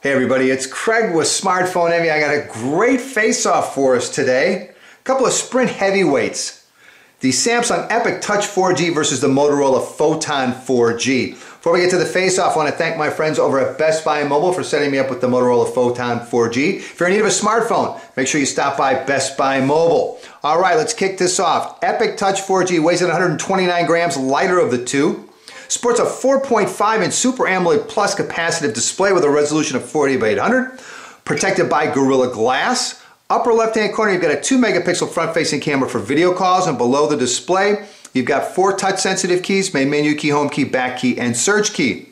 Hey everybody, it's Craig with Smartphoneenvy. I got a great face-off for us today. A couple of Sprint heavyweights. The Samsung Epic Touch 4G versus the Motorola Photon 4G. Before we get to the face-off, I want to thank my friends over at Best Buy Mobile for setting me up with the Motorola Photon 4G. If you're in need of a smartphone, make sure you stop by Best Buy Mobile. All right, let's kick this off. Epic Touch 4G weighs at 129 grams, lighter of the two. Sports a 4.5-inch Super AMOLED Plus capacitive display with a resolution of 40x800, protected by Gorilla Glass. Upper left-hand corner, you've got a 2-megapixel front-facing camera for video calls, and below the display, you've got 4 touch-sensitive keys: main menu key, home key, back key, and search key.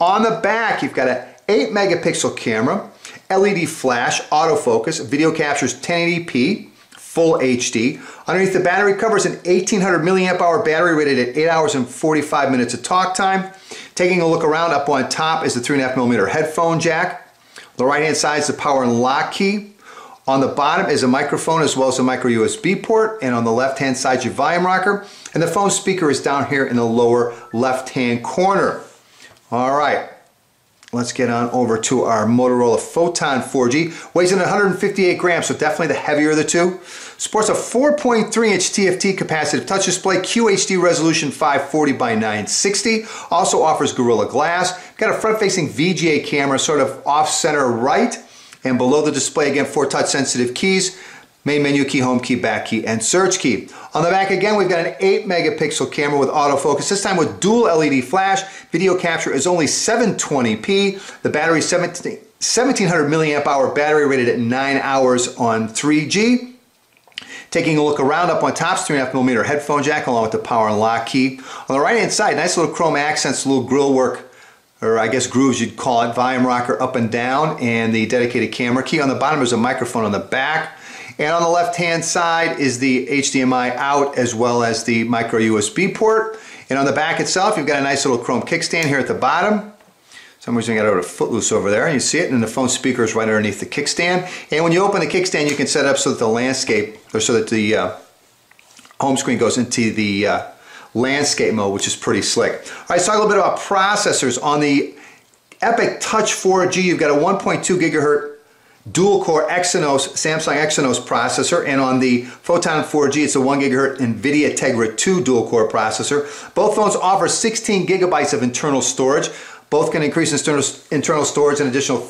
On the back, you've got an 8-megapixel camera, LED flash, autofocus, video captures 1080p, full HD. Underneath the battery cover is an 1800 milliamp hour battery rated at 8 hours and 45 minutes of talk time. Taking a look around, up on top is the 3.5mm headphone jack. On the right hand side is the power and lock key. On the bottom is a microphone as well as a micro USB port, and on the left hand side is your volume rocker, and the phone speaker is down here in the lower left hand corner. Alright, let's get on over to our Motorola Photon 4G. Weighs in at 158 grams, so definitely the heavier of the two. Sports a 4.3-inch TFT capacitive touch display, QHD resolution 540x960. Also offers Gorilla Glass. Got a front-facing VGA camera, sort of off-center right. And below the display, again, 4 touch-sensitive keys: main menu key, home key, back key, and search key. On the back again, we've got an 8-megapixel camera with autofocus, this time with dual LED flash. Video capture is only 720p. The battery is 1700 milliamp hour battery rated at 9 hours on 3G. Taking a look around, up on top is 3.5mm headphone jack along with the power and lock key. On the right hand side, nice little chrome accents, little grill work, or I guess grooves you'd call it, volume rocker up and down, and the dedicated camera key. On the bottom is a microphone on the back. And on the left-hand side is the HDMI out as well as the micro USB port. And on the back itself, you've got a nice little chrome kickstand here at the bottom. For some reason I got it over to Footloose over there. You see it, and the phone speaker is right underneath the kickstand. And when you open the kickstand, you can set it up so that the landscape, or so that the home screen goes into the landscape mode, which is pretty slick. All right, let's talk a little bit about processors. On the Epic Touch 4G, you've got a 1.2 gigahertz dual-core Samsung Exynos processor, and on the Photon 4G, it's a 1 gigahertz NVIDIA Tegra 2 dual-core processor. Both phones offer 16 gigabytes of internal storage. Both can increase internal storage an additional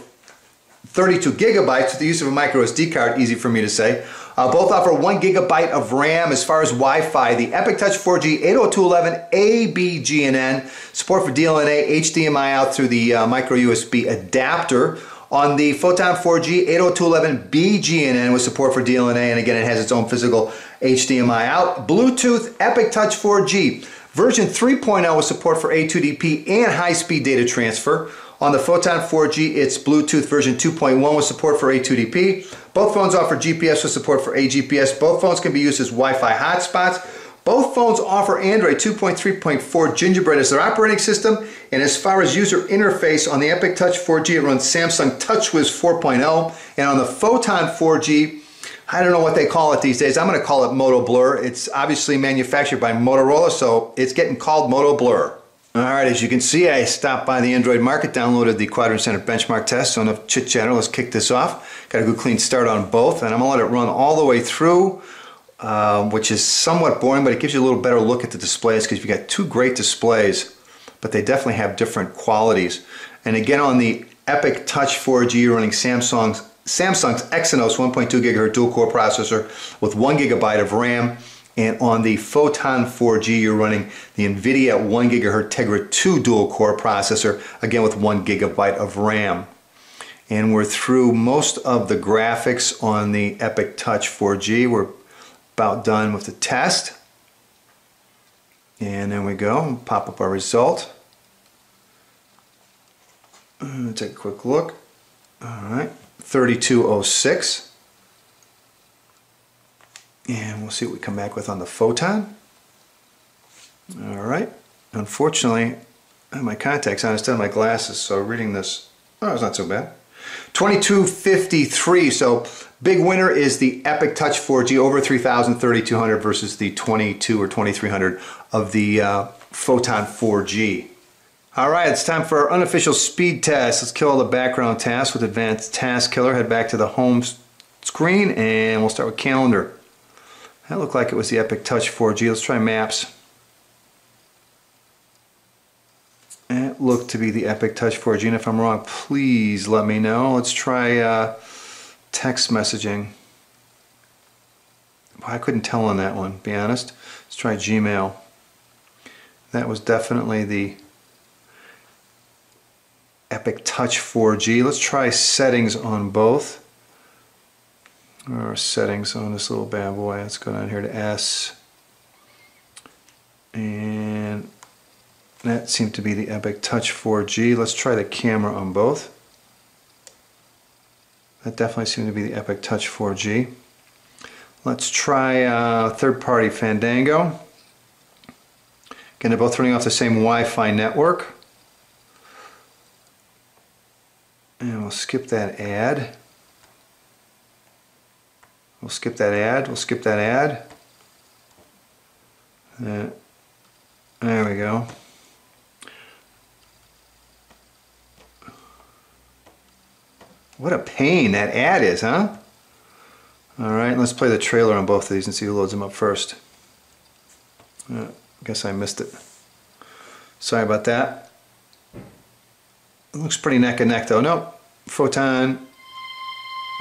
32 gigabytes with the use of a micro SD card, easy for me to say. Both offer 1 gigabyte of RAM. As far as Wi-Fi, the Epic Touch 4G 802.11a, B, G, and N, support for DLNA, HDMI out through the micro USB adapter. On the Photon 4G 802.11b, G, and N with support for DLNA, and again it has its own physical HDMI out. Bluetooth Epic Touch 4G version 3.0 with support for A2DP and high-speed data transfer. On the Photon 4G, it's Bluetooth version 2.1 with support for A2DP. Both phones offer GPS with support for AGPS. Both phones can be used as Wi-Fi hotspots. Both phones offer Android 2.3.4 Gingerbread as their operating system. And as far as user interface, on the Epic Touch 4G, it runs Samsung TouchWiz 4.0. And on the Photon 4G, I don't know what they call it these days. I'm going to call it Moto Blur. It's obviously manufactured by Motorola, so it's getting called Moto Blur. Alright, as you can see, I stopped by the Android market, downloaded the Quadrant Standard Benchmark test, so enough chit-chatter, let's kick this off. Got a good clean start on both, and I'm going to let it run all the way through, which is somewhat boring, but it gives you a little better look at the displays because you've got two great displays, but they definitely have different qualities. And again, on the Epic Touch 4G, you're running Samsung's Exynos 1.2 gigahertz dual-core processor with 1 gigabyte of RAM. And on the Photon 4G, you're running the NVIDIA 1 gigahertz Tegra 2 dual-core processor, again with 1 gigabyte of RAM. And we're through most of the graphics on the Epic Touch 4G. We're about done with the test. And then we go, pop up our result. Take a quick look. All right, 3206. And we'll see what we come back with on the Photon. All right. Unfortunately, I have my contacts on instead of my glasses, so reading this, oh, it's not so bad. 2253. So big winner is the Epic Touch 4G, over 3,000, 3,200 versus the 22 or 2,300 of the Photon 4G. Alright, it's time for our unofficial speed test. Let's kill all the background tasks with Advanced Task Killer. Head back to the home screen and we'll start with calendar. That looked like it was the Epic Touch 4G. Let's try maps. It looked to be the Epic Touch 4G, and if I'm wrong, please let me know. Let's try text messaging. Well, I couldn't tell on that one, to be honest. Let's try Gmail. That was definitely the Epic Touch 4G. Let's try settings on both. Or settings on this little bad boy. Let's go down here to S. And that seemed to be the Epic Touch 4G. Let's try the camera on both. That definitely seemed to be the Epic Touch 4G. Let's try third-party Fandango. Again, they're both running off the same Wi-Fi network. And we'll skip that ad. We'll skip that ad. We'll skip that ad. There we go. What a pain that ad is, huh? Alright, let's play the trailer on both of these and see who loads them up first. Guess I missed it. Sorry about that. It looks pretty neck and neck though. Nope. Photon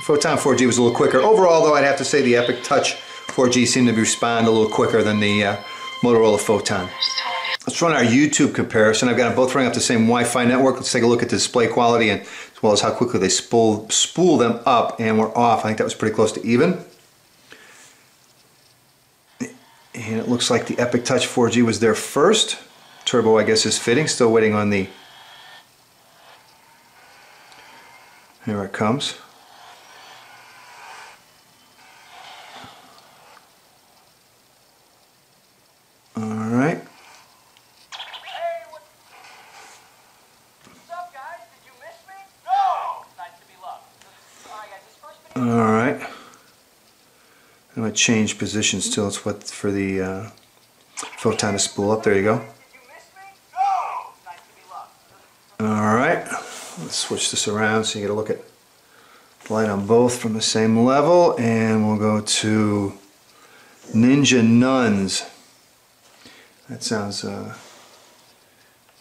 4G was a little quicker. Overall though, I'd have to say the Epic Touch 4G seemed to respond a little quicker than the Motorola Photon. Let's run our YouTube comparison. I've got them both running off the same Wi-Fi network. Let's take a look at the display quality and as well as how quickly they spool them up, and we're off. I think that was pretty close to even. And it looks like the Epic Touch 4G was there first. Turbo, I guess, is fitting. Still waiting on the... Here it comes. Alright. Alright. I'm going to change positions till it's what for the Photon to spool up. There you go. Alright. Let's switch this around so you get a look at the light on both from the same level, and we'll go to Ninja Nuns. That sounds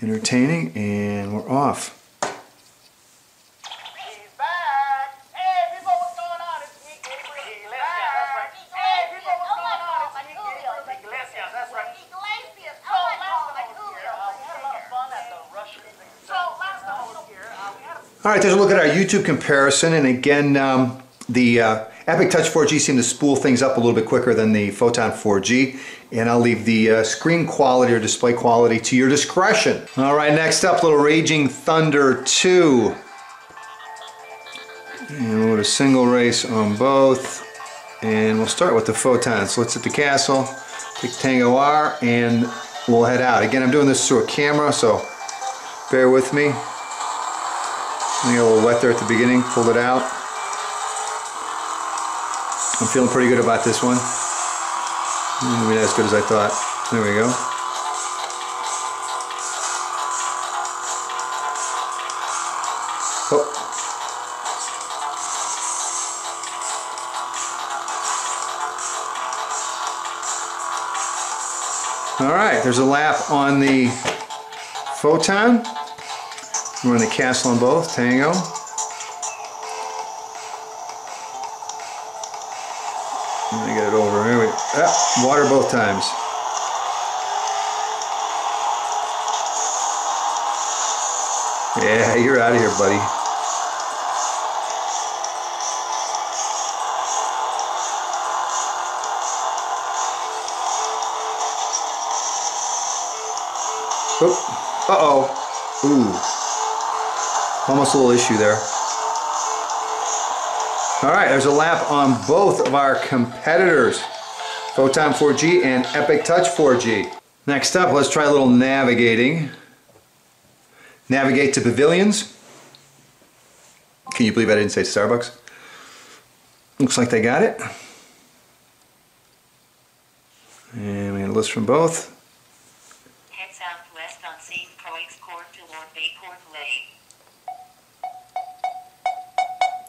entertaining, and we're off. Alright, there's a look at our YouTube comparison, and again, the Epic Touch 4G seemed to spool things up a little bit quicker than the Photon 4G, and I'll leave the screen quality or display quality to your discretion. Alright, next up, little Raging Thunder 2. And we'll go to single race on both, and we'll start with the Photon. So let's hit the castle, pick Tango R, and we'll head out. Again, I'm doing this through a camera, so bear with me. I got a little wet there at the beginning, pulled it out. I'm feeling pretty good about this one. Maybe not as good as I thought. There we go. Oh. Alright, there's a lap on the Photon. We're in the castle on both, Tango. Let me get it over. Here we go. Water both times. Yeah, you're out of here, buddy. Oh. Uh-oh. Ooh. Almost a little issue there. Alright, there's a lap on both of our competitors. Photon 4G and Epic Touch 4G. Next up, let's try a little navigating. Navigate to pavilions. Can you believe I didn't say Starbucks? Looks like they got it. And we had a list from both. Head southwest on St. Croix Court to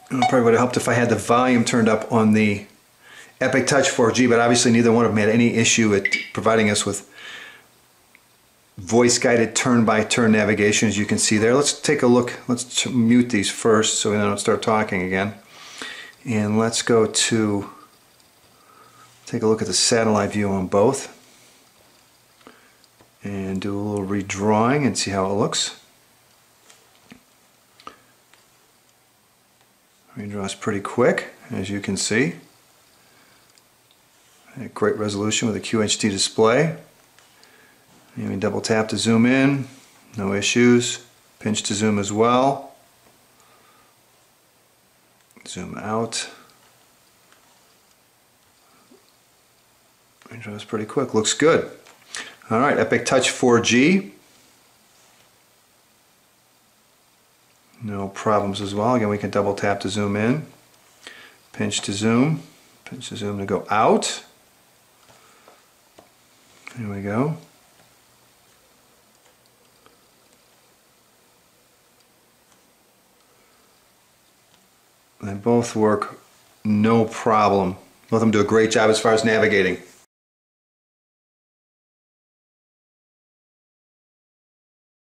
It probably would have helped if I had the volume turned up on the Epic Touch 4G, but obviously neither one of them had any issue at providing us with voice-guided turn-by-turn navigation, as you can see there. Let's take a look. Let's mute these first so we don't start talking again. And let's go to take a look at the satellite view on both and do a little redrawing and see how it looks. Redraw is pretty quick, as you can see. A great resolution with a QHD display. And we double tap to zoom in, no issues. Pinch to zoom as well. Zoom out. Redraw is pretty quick, looks good. Alright, Epic Touch 4G. No problems as well. Again, we can double tap to zoom in, pinch to zoom to go out. There we go. They both work no problem. Both of them do a great job as far as navigating.